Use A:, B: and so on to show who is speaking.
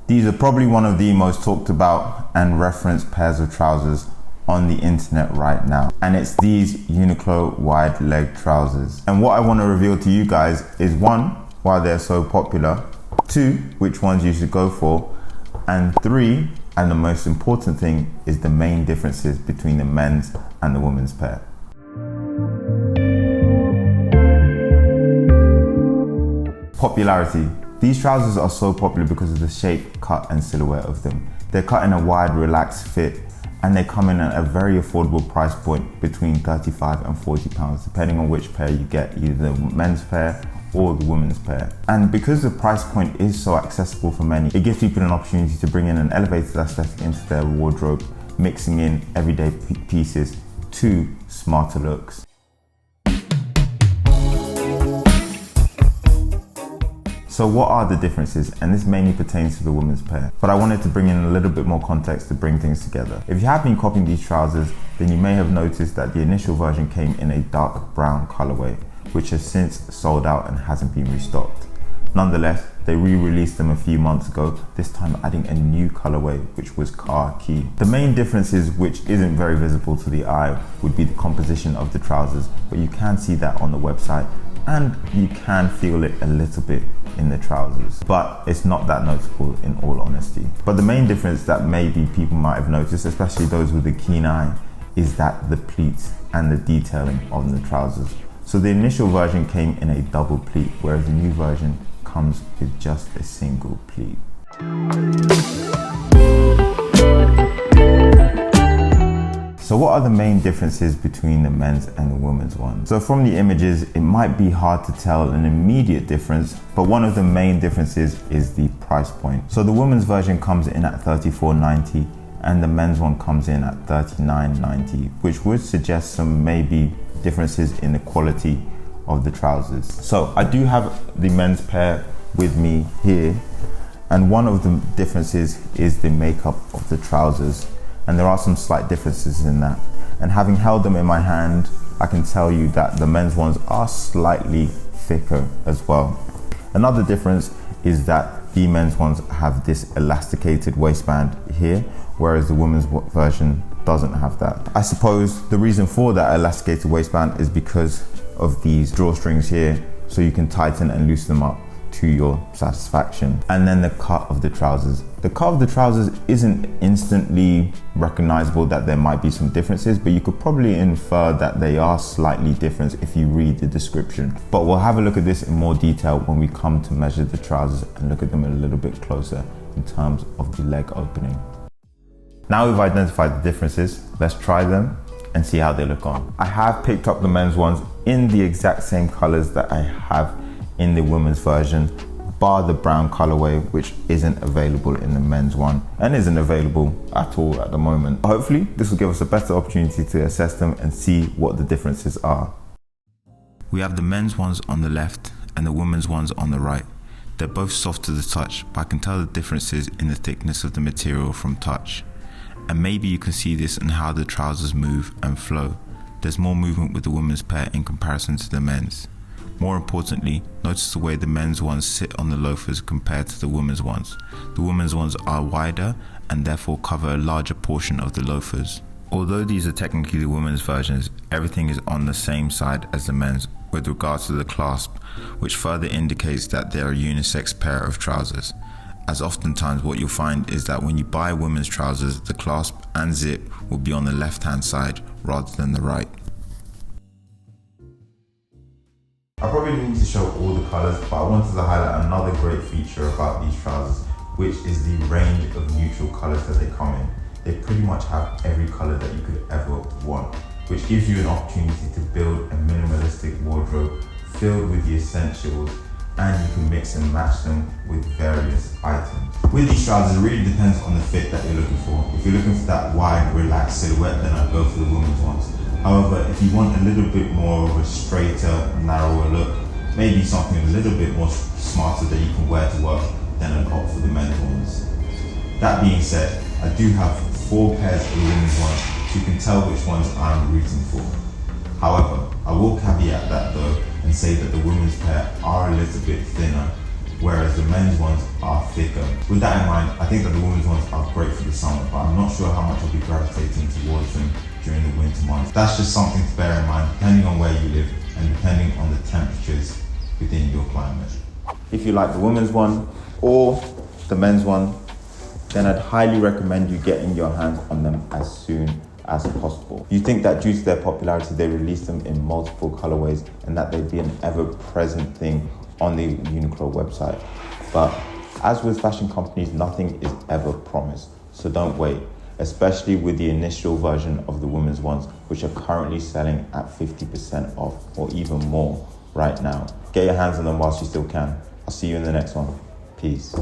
A: These are probably one of the most talked about and referenced pairs of trousers on the internet right now. And it's these Uniqlo wide leg trousers. And what I want to reveal to you guys is one, why they're so popular, two, which ones you should go for, and three, and the most important thing, is the main differences between the men's and the women's pair. Popularity. These trousers are so popular because of the shape, cut and silhouette of them. They're cut in a wide, relaxed fit, and they come in at a very affordable price point between £35 and £40, depending on which pair you get, either the men's pair or the women's pair. And because the price point is so accessible for many, it gives people an opportunity to bring in an elevated aesthetic into their wardrobe, mixing in everyday pieces to smarter looks. So what are the differences? And this mainly pertains to the women's pair, but I wanted to bring in a little bit more context to bring things together. If you have been copying these trousers, then you may have noticed that the initial version came in a dark brown colorway, which has since sold out and hasn't been restocked. Nonetheless, they re-released them a few months ago, this time adding a new colorway, which was khaki. The main differences, which isn't very visible to the eye, would be the composition of the trousers, but you can see that on the website, and you can feel it a little bit in the trousers, but it's not that noticeable in all honesty. But the main difference that maybe people might have noticed, especially those with a keen eye, is that the pleats and the detailing on the trousers. So the initial version came in a double pleat, whereas the new version comes with just a single pleat. So what are the main differences between the men's and the women's one? So from the images, it might be hard to tell an immediate difference, but one of the main differences is the price point. So the women's version comes in at $34.90 and the men's one comes in at $39.90, which would suggest some maybe differences in the quality of the trousers. So I do have the men's pair with me here, and one of the differences is the makeup of the trousers. And there are some slight differences in that. And having held them in my hand, I can tell you that the men's ones are slightly thicker as well. Another difference is that the men's ones have this elasticated waistband here, whereas the women's version doesn't have that. I suppose the reason for that elasticated waistband is because of these drawstrings here, so you can tighten and loosen them up to your satisfaction. And then the cut of the trousers. The cut of the trousers isn't instantly recognizable that there might be some differences, but you could probably infer that they are slightly different if you read the description. But we'll have a look at this in more detail when we come to measure the trousers and look at them a little bit closer in terms of the leg opening. Now we've identified the differences, let's try them and see how they look on. I have picked up the men's ones in the exact same colors that I have in the women's version, bar the brown colorway, which isn't available in the men's one and isn't available at all at the moment. Hopefully this will give us a better opportunity to assess them and see what the differences are. We have the men's ones on the left and the women's ones on the right. They're both soft to the touch, but I can tell the differences in the thickness of the material from touch. And maybe you can see this in how the trousers move and flow. There's more movement with the women's pair in comparison to the men's. More importantly, notice the way the men's ones sit on the loafers compared to the women's ones. The women's ones are wider and therefore cover a larger portion of the loafers. Although these are technically the women's versions, everything is on the same side as the men's with regards to the clasp, which further indicates that they are a unisex pair of trousers. As oftentimes what you'll find is that when you buy women's trousers, the clasp and zip will be on the left hand side rather than the right. I probably didn't need to show all the colours, but I wanted to highlight another great feature about these trousers, which is the range of neutral colours that they come in. They pretty much have every colour that you could ever want, which gives you an opportunity to build a minimalistic wardrobe filled with the essentials, and you can mix and match them with various items. With these trousers, it really depends on the fit that you're looking for. If you're looking for that wide, relaxed silhouette, then I'd go for the women's ones. However, if you want a little bit more of a straighter, narrower look, maybe something a little bit more smarter that you can wear to work, then I'd opt for the men's ones. That being said, I do have 4 pairs of the women's ones, so you can tell which ones I'm rooting for. However, I will caveat that though and say that the women's pair are a little bit thinner whereas the men's ones are thicker. With that in mind, I think that the women's ones are great for the summer, but I'm not sure how much I'll be gravitating towards them during the winter months. That's just something to bear in mind, depending on where you live and depending on the temperatures within your climate. If you like the women's one or the men's one, then I'd highly recommend you getting your hands on them as soon as possible. You think that due to their popularity, they release them in multiple colorways and that they'd be an ever-present thing on the Uniqlo website. But as with fashion companies, nothing is ever promised. So don't wait, especially with the initial version of the women's ones, which are currently selling at 50% off or even more right now. Get your hands on them whilst you still can. I'll see you in the next one. Peace.